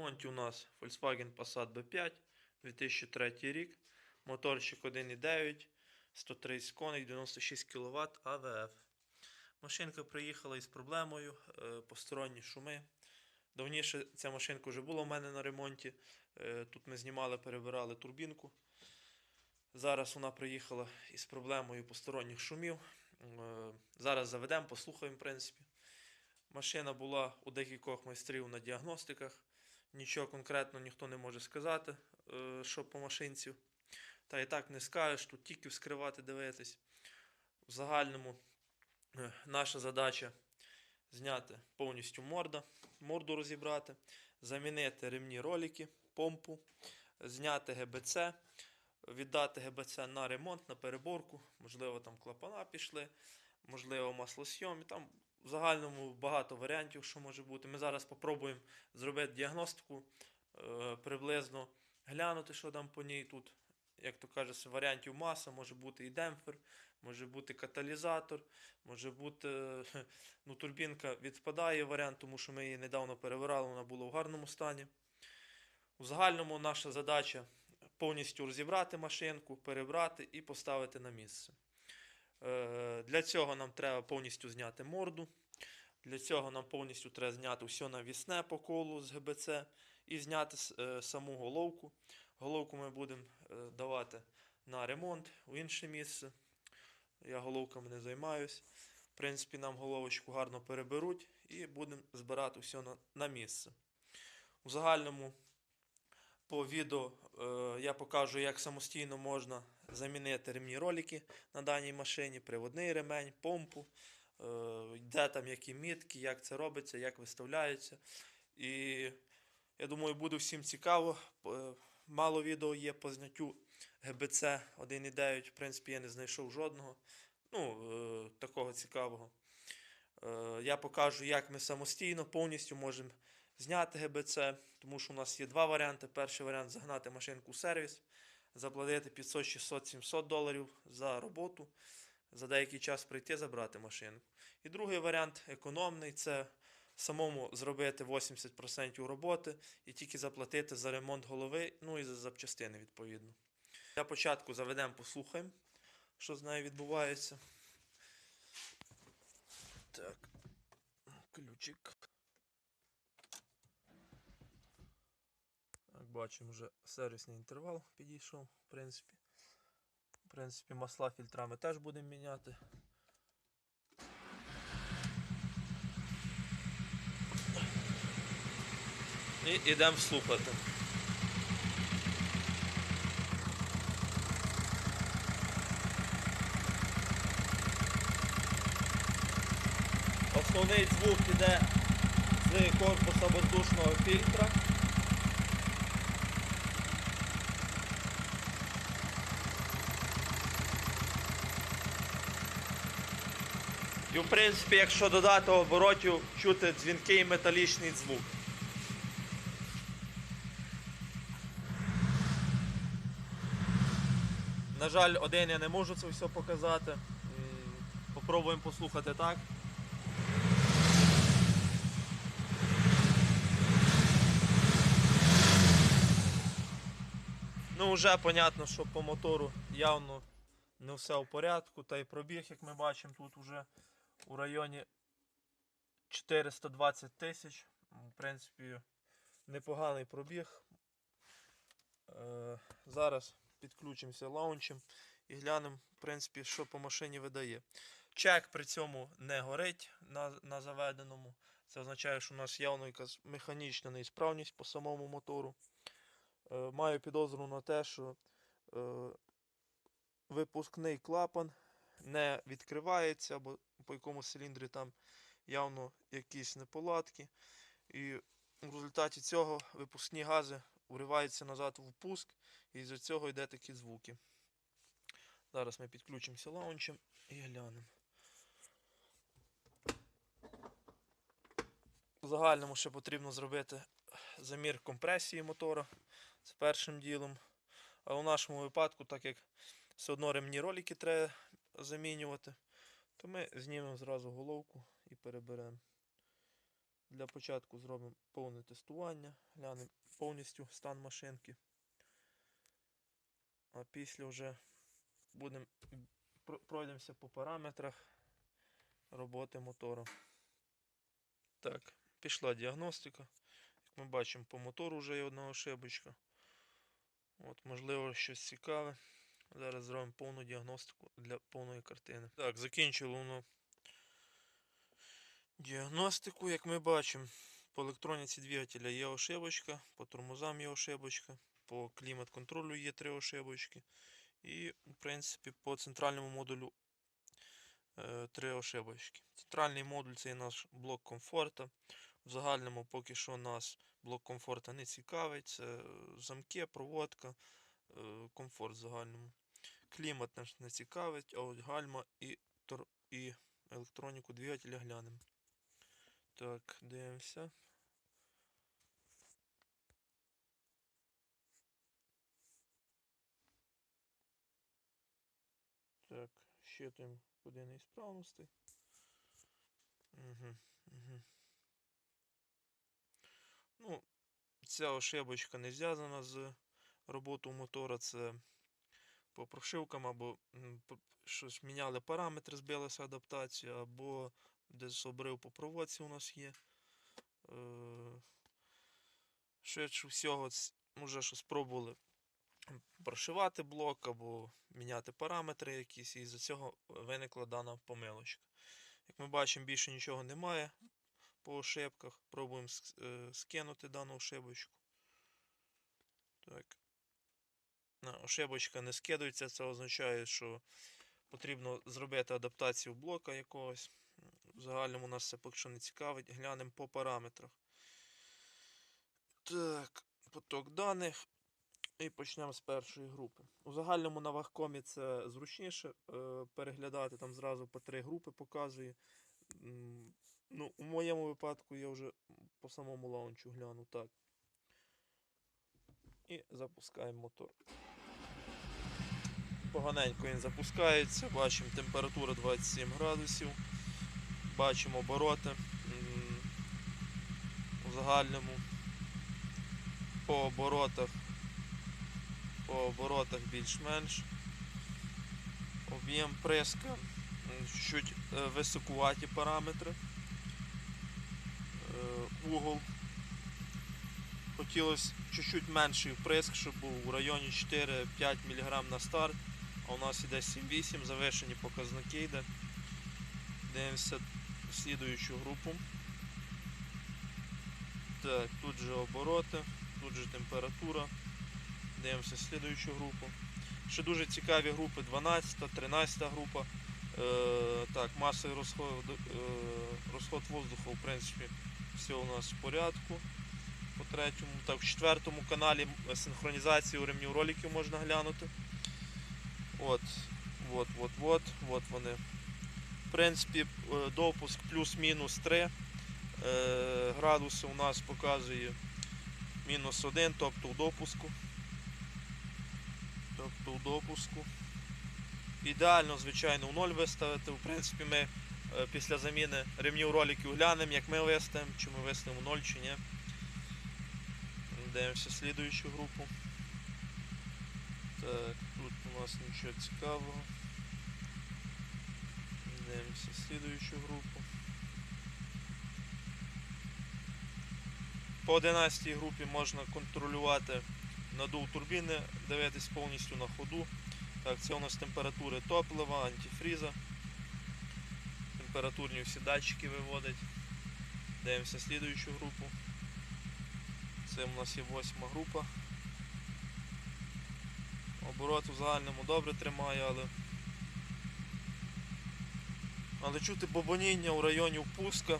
ремонті у нас Volkswagen Passat B5, 2003 рік, моторчик 1,9, 130 коней, 96 кВт АВФ. Машинка приїхала із проблемою, посторонні шуми. Давніше ця машинка вже була у мене на ремонті. Тут ми знімали, перебирали турбінку. Зараз вона приїхала із проблемою посторонніх шумів. Зараз заведемо, послухаємо, в принципі. Машина була у декількох майстрів на діагностиках. Нічого конкретно ніхто не може сказати, що по машинці. Та і так не скажеш, тут тільки вскривати, дивитись. В загальному наша задача зняти повністю морду розібрати, замінити ремні ролики, помпу, зняти ГБЦ, віддати ГБЦ на ремонт, на переборку. Можливо, там клапана пішли, можливо, маслосйом. Там в загальному багато варіантів, що може бути. Ми зараз спробуємо зробити діагностику, приблизно глянути, що там по ній тут. Як то кажеться, варіантів маса, може бути і демпфер, може бути каталізатор, може бути, турбінка відпадає варіант, тому що ми її недавно перебирали, вона була в гарному стані. У загальному наша задача повністю розібрати машинку, перебрати і поставити на місце. Для цього нам треба повністю зняти морду, для цього нам повністю треба зняти все навісне по колу з ГБЦ і зняти саму головку. Головку ми будемо давати на ремонт у інше місце. Я головками не займаюсь. В принципі, нам головочку гарно переберуть і будемо збирати все на місце. У загальному по відео я покажу, як самостійно можна замінити ремні ролики на даній машині, приводний ремень, помпу, де там які мітки, як це робиться, як виставляється. І я думаю, буде всім цікаво. Мало відео є по зняттю ГБЦ 1,9, в принципі, я не знайшов жодного, такого цікавого. Я покажу, як ми самостійно повністю можемо зняти ГБЦ, тому що у нас є два варіанти. Перший варіант – загнати машинку в сервіс, заплатити 500, 600, 700 доларів за роботу, за деякий час прийти забрати машинку. І другий варіант, економний, це самому зробити 80% роботи і тільки заплатити за ремонт голови, і за запчастини відповідно. Для початку заведемо, послухаємо, що з нею відбувається. Так, ключик. Як бачимо, вже сервісний інтервал підійшов, в принципі. В принципі, масла фільтрами теж будемо міняти. І йдемо слухати. Основний звук йде з корпуса воздушного фільтра. І в принципі, якщо додати оборотів, чути дзвінкий металічний звук. На жаль, один я не можу це все показати. Попробуємо послухати так. Вже понятно, що по мотору явно не все в порядку. Та й пробіг, як ми бачимо, тут вже у районі 420 тисяч. В принципі, непоганий пробіг. Зараз підключимося лаунчем і глянемо, в принципі, що по машині видає. Чек при цьому не горить на заведеному. Це означає, що у нас явно якась механічна неісправність по самому мотору. Маю підозру на те, що випускний клапан не відкривається, або по якомусь циліндрі там явно якісь неполадки. І в результаті цього випускні гази вриваються назад в впуск, і з цього йде такі звуки. Зараз ми підключимося лаунчем і глянемо. В загальному ще потрібно зробити замір компресії мотора. Це першим ділом. А у нашому випадку, так як все одно ремні ролики треба замінювати, то ми знімемо зразу головку і переберемо. Для початку зробимо повне тестування, глянемо повністю стан машинки. А після вже пройдемося по параметрах роботи мотора. Так, пішла діагностика. Як ми бачимо, по мотору вже є одна ошибочка. От, можливо, щось цікаве. Зараз зробимо повну діагностику для повної картини. Так, закінчило воно діагностику, як ми бачимо. По електроніці двигателя є ошибочка, по тормозам є ошибочка, по клімат-контролю є 3 ошибочки. І, в принципі, по центральному модулю 3 ошибочки. Центральний модуль це є наш блок комфорту. В загальному поки що нас блок комфорту не цікавить. Це замки, проводка, комфорт в загальному. Клімат нас не цікавить, а от гальма і електроніку двигателя глянемо. Так, дивимося. Так, щитуємо куди неісправності. Ну, ця ошибочка не зв'язана з роботою мотора, це по прошивкам, або щось міняли параметри, збилася адаптація, або десь обрив по проводці у нас є. Швидше всього, може, що спробували прошивати блок або міняти параметри якісь, і з-за цього виникла дана помилочка. Як ми бачимо, більше нічого немає по ошибках. Пробуємо скинути дану ошибочку. Так. Ошибочка не скидується, це означає, що потрібно зробити адаптацію блока якогось. В загальному нас це поки що не цікавить. Глянемо по параметрах. Так, поток даних. І почнемо з першої групи. У загальному на вагкомі це зручніше переглядати, там зразу по 3 групи показує. Ну, у моєму випадку я вже по самому лаунчу гляну. Так. І запускаємо мотор. Поганенько він запускається, бачимо температура 27 градусів, бачимо обороти у загальному по оборотах більш-менш. Об'єм приска, чуть високуваті параметри, угол. Хотілося чуть-чуть менший вприск, щоб був у районі 4-5 мг на старт, а у нас іде 7-8, завишені показники йде. Дивимося слідуючу групу. Так, тут же обороти, тут же температура. Дивимося слідуючу групу. Ще дуже цікаві групи 12, 13 група. Так, масовий розход воздуху, в принципі, все у нас в порядку. По третьому, так, в 4-му каналі синхронізацію ремнів роликів можна глянути. От вони. В принципі, допуск плюс-мінус 3 градуси у нас показує -1, тобто у допуску. Ідеально, звичайно, у 0 виставити. В принципі, ми після заміни ремнів роликів глянемо, як ми виставимо, чи ми виставимо у 0 чи ні. Дивимося слідуючу групу. Так, тут у нас нічого цікавого. Дивимося слідуючу групу. По 11 групі можна контролювати надув турбіни, дивитись повністю на ходу. Так, це у нас температури топлива, антифріза. Температурні всі датчики виводить. Дивимося слідуючу групу. Це у нас є 8-ма група. Оборот у загальному добре тримає, але чути бобоніння у районі впуска.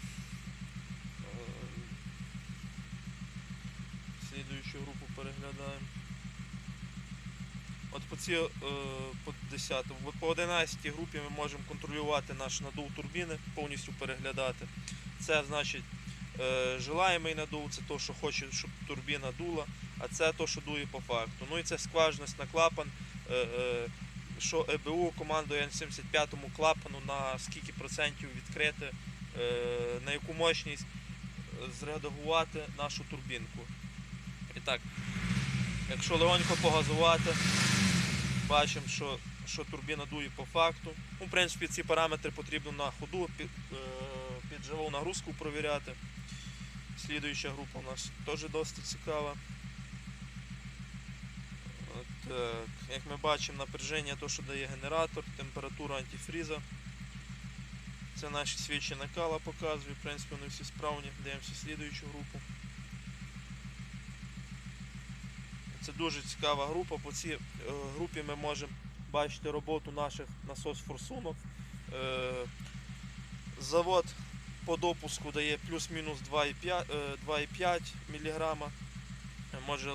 Слідуючу групу переглядаємо. От по 11 групі ми можемо контролювати наш надув турбіни, повністю переглядати. Це значить желаємий надув, це то, що хоче, щоб турбіна дула, а це то, що дує по факту. Ну і це скважність на клапан, що ЕБУ командує на 75-му клапану, на скільки процентів відкрити, на яку мощність. зредагувати нашу турбінку. І так, якщо легонько погазувати, бачимо, що турбіна дує по факту. Ну, в принципі, ці параметри потрібно на ходу під живу нагрузку провіряти. Слідуюча група у нас теж досить цікава. Так, як ми бачимо, напряження, то, що дає генератор, температура антифріза. Це наші свічі накала показує, в принципі, вони всі справні. Дивимося слідуючу групу. Це дуже цікава група. По цій групі ми можемо бачити роботу наших насос-форсунок. Завод по допуску дає плюс-мінус 2,5 мг. Може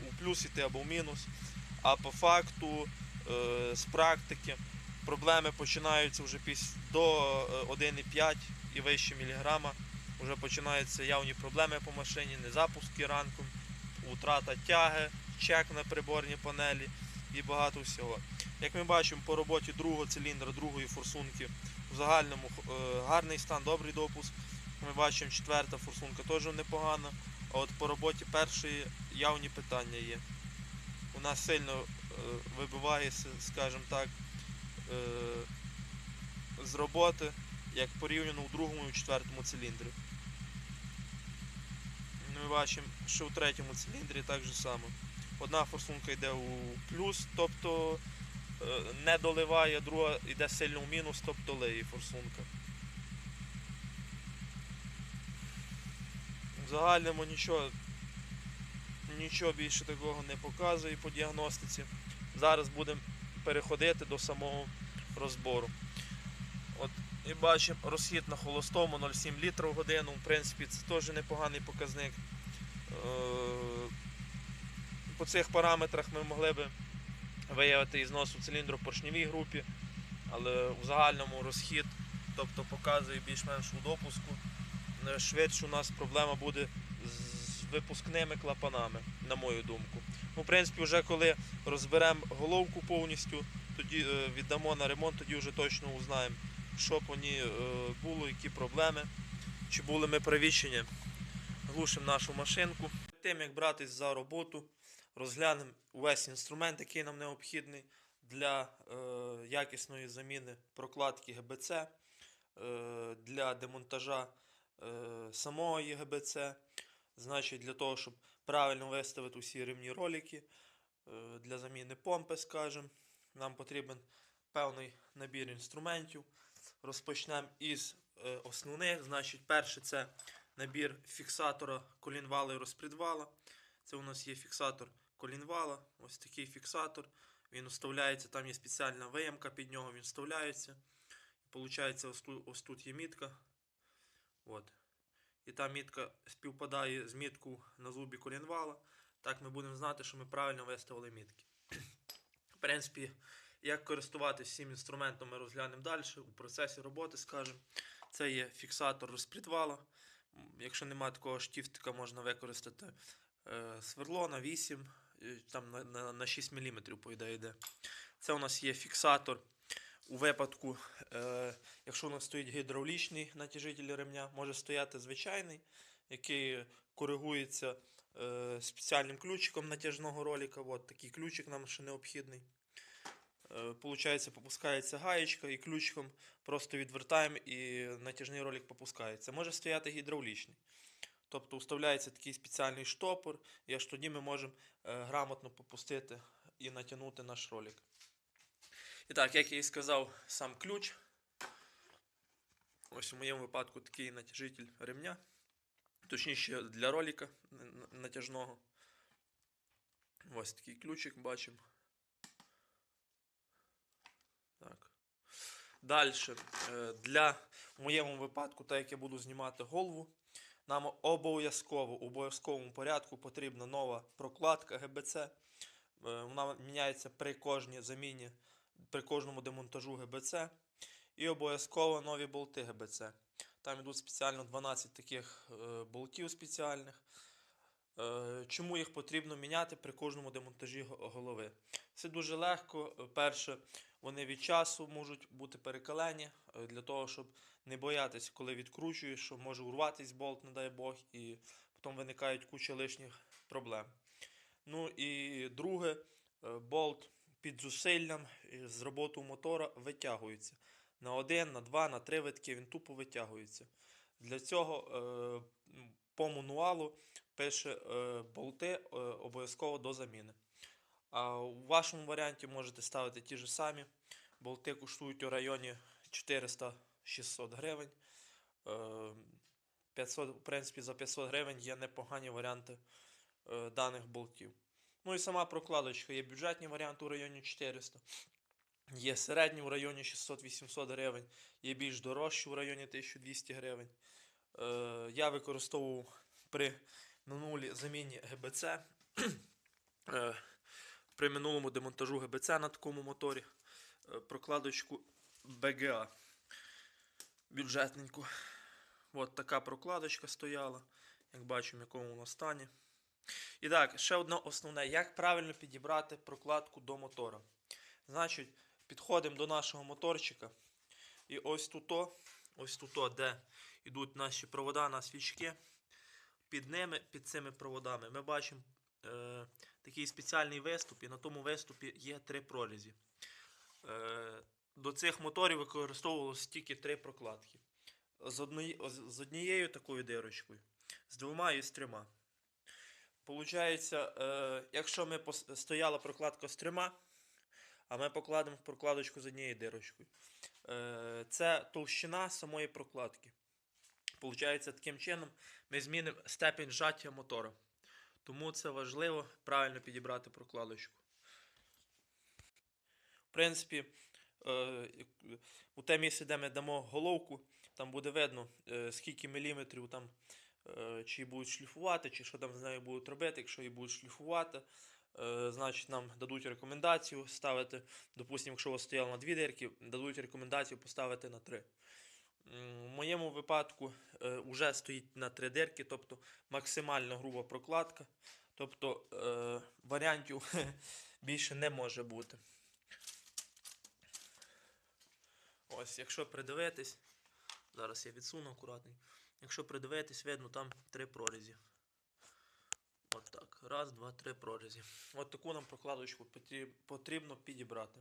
у плюс йти або в мінус. А по факту, з практики, проблеми починаються вже до 1,5 і вище міліграма. Вже починаються явні проблеми по машині, незапуски ранком, утрата тяги, чек на приборній панелі і багато всього. Як ми бачимо, по роботі другого циліндра, другої форсунки в загальному гарний стан, добрий допуск. Ми бачимо, четверта форсунка теж непогана. А от по роботі першої явні питання є. Вона сильно вибивається, скажімо так, з роботи, як порівняно у другому і у четвертому циліндрі. Ми бачимо, що у третьому циліндрі так же само. Одна форсунка йде у плюс, тобто не доливає, друга йде сильно у мінус, тобто лиє форсунка. В загальному нічого більше такого не показує по діагностиці. Зараз будемо переходити до самого розбору. От, і бачимо розхід на холостому 0,7 літра в годину. В принципі, це теж непоганий показник. По цих параметрах ми могли б виявити ізнос у циліндропоршневій групі, але в загальному розхід, тобто показує більш-менш у допуску. Швидше у нас проблема буде з випускними клапанами, на мою думку. Ну, в принципі, вже коли розберемо головку повністю, тоді віддамо на ремонт, тоді вже точно узнаємо, що по ній було, які проблеми, чи були ми праві, чи ні. Глушимо нашу машинку. Перед тим, як братись за роботу, розглянемо весь інструмент, який нам необхідний для якісної заміни прокладки ГБЦ, для демонтажа самого ЄГБЦ, значить для того, щоб правильно виставити усі ремні ролики, для заміни помпи, скажімо, нам потрібен певний набір інструментів. Розпочнемо із основних. Значить, перше це набір фіксатора колінвала і розпредвала. Це у нас є фіксатор колінвала, ось такий фіксатор. Він вставляється, там є спеціальна виємка під нього, він вставляється. Получається, ось тут є мітка. От. І та мітка співпадає з міткою на зубі колінвала. Так ми будемо знати, що ми правильно виставили мітки. В принципі, як користуватися цим інструментом, ми розглянемо далі. У процесі роботи, скажімо. Це є фіксатор розпредвала. Якщо немає такого штифтика, можна використати сверло на 8, там на 6 мм, по ідеї йде. Це у нас є фіксатор. У випадку, якщо у нас стоїть гідравлічний натяжитель ремня, може стояти звичайний, який коригується спеціальним ключиком натяжного ролика. От такий ключик нам ще необхідний. Получається, попускається гаєчка і ключиком просто відвертаємо і натяжний ролик попускається. Може стояти гідравлічний. Тобто вставляється такий спеціальний штопор, і аж тоді ми можемо грамотно попустити і натягнути наш ролик. І так, як я і сказав, сам ключ. Ось у моєму випадку такий натяжитель ремня. Точніше для ролика натяжного. Ось такий ключик бачимо. Так. Далі, в моєму випадку, так як я буду знімати голову, нам в обов'язковому порядку потрібна нова прокладка ГБЦ. Вона міняється при кожній заміні, при кожному демонтажу ГБЦ. І обов'язково нові болти ГБЦ. Там йдуть спеціально 12 таких болтів спеціальних. Чому їх потрібно міняти при кожному демонтажі голови? Це дуже легко. Перше, вони від часу можуть бути перекалені, для того, щоб не боятися, коли відкручуєш, що може урватися болт, не дай Бог, і потім виникають куча лишніх проблем. Ну і друге, болт під зусиллям з роботою мотора витягується. На 1, на 2, на 3 витки він тупо витягується. Для цього по мануалу пише болти обов'язково до заміни. А у вашому варіанті можете ставити ті ж самі. Болти коштують у районі 400-600 гривень. 500, в принципі, за 500 гривень є непогані варіанти даних болтів. Ну і сама прокладочка. Є бюджетні варіанти у районі 400. Є середні в районі 600-800 гривень. Є більш дорожчі в районі 1200 гривень. Я використовував при минулій заміні ГБЦ. При минулому демонтажу ГБЦ на такому моторі прокладочку BGA бюджетненьку. От така прокладочка стояла. Як бачимо, в якому вона стані. І так, ще одне основне. Як правильно підібрати прокладку до мотора? Значить, підходимо до нашого моторчика. І ось тут, де йдуть наші провода на свічки, під цими проводами ми бачимо такий спеціальний виступ, і на тому виступі є 3 прорізі. До цих моторів використовувалося тільки 3 прокладки. З однією такою дирочкою, з 2 і з 3. Получається, якщо ми стояла прокладка з 3, а ми покладемо прокладочку з однією дирочкою. Це товщина самої прокладки. Получається, таким чином ми змінимо степень зжаття мотора. Тому це важливо правильно підібрати прокладочку. В принципі, у те місце, де ми дамо головку, там буде видно, скільки міліметрів там, чи її будуть шліфувати, чи що там з нею будуть робити. Якщо її будуть шліфувати, значить нам дадуть рекомендацію ставити, допустимо, якщо у вас стояло на 2 дирки, дадуть рекомендацію поставити на 3. В моєму випадку вже стоїть на 3 дирки, тобто максимально груба прокладка. Тобто варіантів більше не може бути. Ось, якщо придивитись, зараз я відсуну акуратно. Якщо придивитись, видно там 3 прорізі. От так. 1, 2, 3 прорізі. От таку нам прокладочку потрібно підібрати.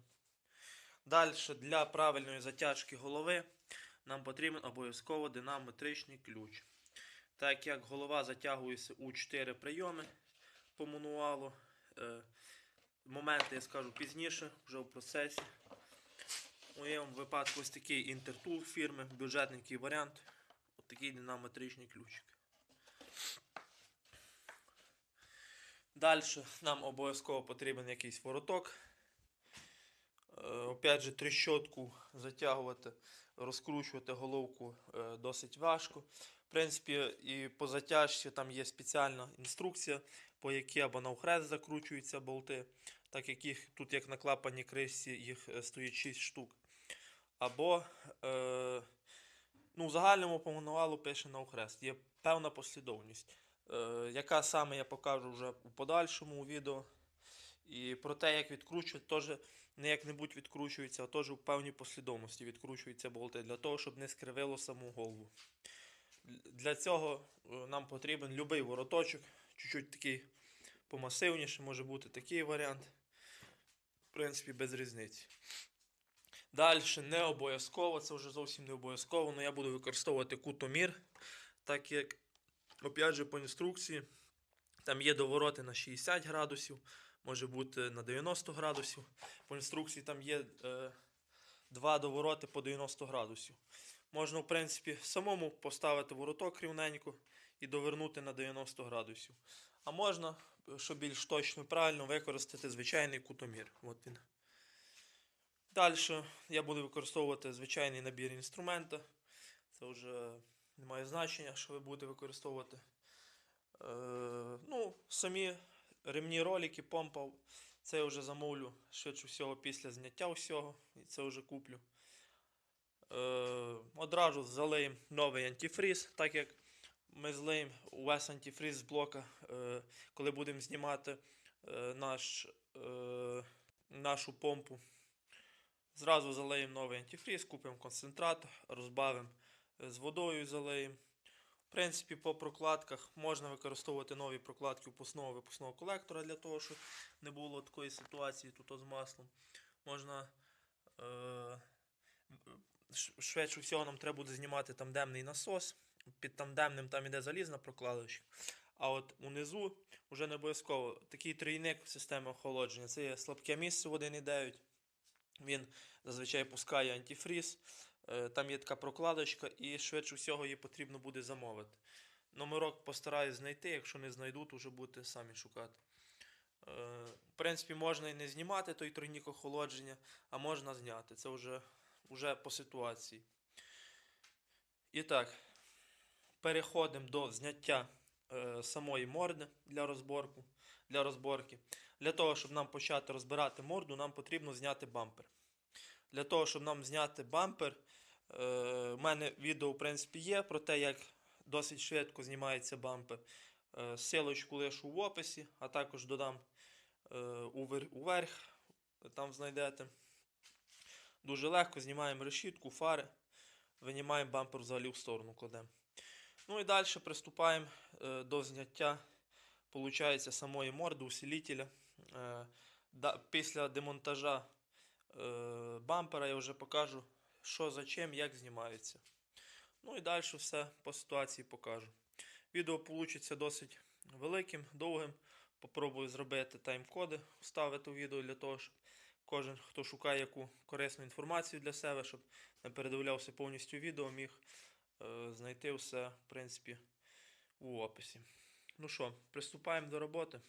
Далі, для правильної затяжки голови нам потрібен обов'язково динамометричний ключ. Так як голова затягується у 4 прийоми по мануалу, моменти я скажу пізніше, вже в процесі. У моєму випадку ось такий інтертул фірми, бюджетненький варіант. Ось такий динамометричний ключик. Далі нам обов'язково потрібен якийсь вороток. Опять же, тріщотку затягувати, розкручувати головку досить важко. В принципі, і по затяжці там є спеціальна інструкція, по якій або навхрест закручуються болти, так як їх тут, як на клапанній кришці, їх стоїть 6 штук. Або в загальному по мануалу пише навхрест. Є певна послідовність, яка саме я покажу вже у подальшому відео. І про те, як відкручувати, теж не як-небудь відкручується, а теж у певній послідовності відкручуються болти, для того, щоб не скривило саму голову. Для цього нам потрібен будь-який вороточок, чуть-чуть такий помасивніший, може бути такий варіант. В принципі, без різниці. Далі не обов'язково, це вже зовсім не обов'язково, але я буду використовувати кутомір, так як, опять же, по інструкції, там є довороти на 60 градусів, може бути на 90 градусів. По інструкції там є 2 довороти по 90 градусів. Можна, в принципі, самому поставити вороток рівненько і довернути на 90 градусів. А можна, щоб більш точно і правильно, використати звичайний кутомір. От він. Далі я буду використовувати звичайний набір інструмента. Це вже не має значення, що ви будете використовувати. Самі ремні ролики, помпа, це я вже замовлю швидше всього після зняття всього, і це вже куплю. Одразу залиємо новий антифріз, так як ми злиємо увесь антифриз з блока, коли будемо знімати нашу помпу. Зразу залиємо новий антифриз, купимо концентрат, розбавимо з водою, залиємо. В принципі, по прокладках можна використовувати нові прокладки впускного колектора для того, щоб не було такої ситуації тут з маслом. Можна швидше всього нам треба буде знімати тандемний насос. Під тандемним там іде залізна прокладочка. А от унизу вже не обов'язково такий трійник системи охолодження. Це є слабке місце в 1,9. Він зазвичай пускає антифріз. Там є така прокладочка і швидше всього її потрібно буде замовити. Номерок постараюсь знайти, якщо не знайду, то вже будете самі шукати. В принципі, можна і не знімати той тройник охолодження, а можна зняти. Це вже по ситуації. І так, переходимо до зняття самої морди для розборки. Для того, щоб нам почати розбирати морду, нам потрібно зняти бампер. Для того, щоб нам зняти бампер, у мене відео в принципі є про те, як досить швидко знімається бампер. Силочку лишу в описі, а також додам уверх, там знайдете. Дуже легко знімаємо решітку, фари, винімаємо бампер взагалі в сторону кладемо. Ну і далі приступаємо до зняття, получається, самої морди, усилителя. Після демонтажа бампера я вже покажу, що за чим, як знімається. Ну і далі все по ситуації покажу. Відео вийде досить великим, довгим. Попробую зробити тайм-коди, вставити у відео для того, щоб кожен, хто шукає яку корисну інформацію для себе, щоб не передивлявся повністю відео, міг знайти все, в принципі, у описі. Ну що, приступаємо до роботи.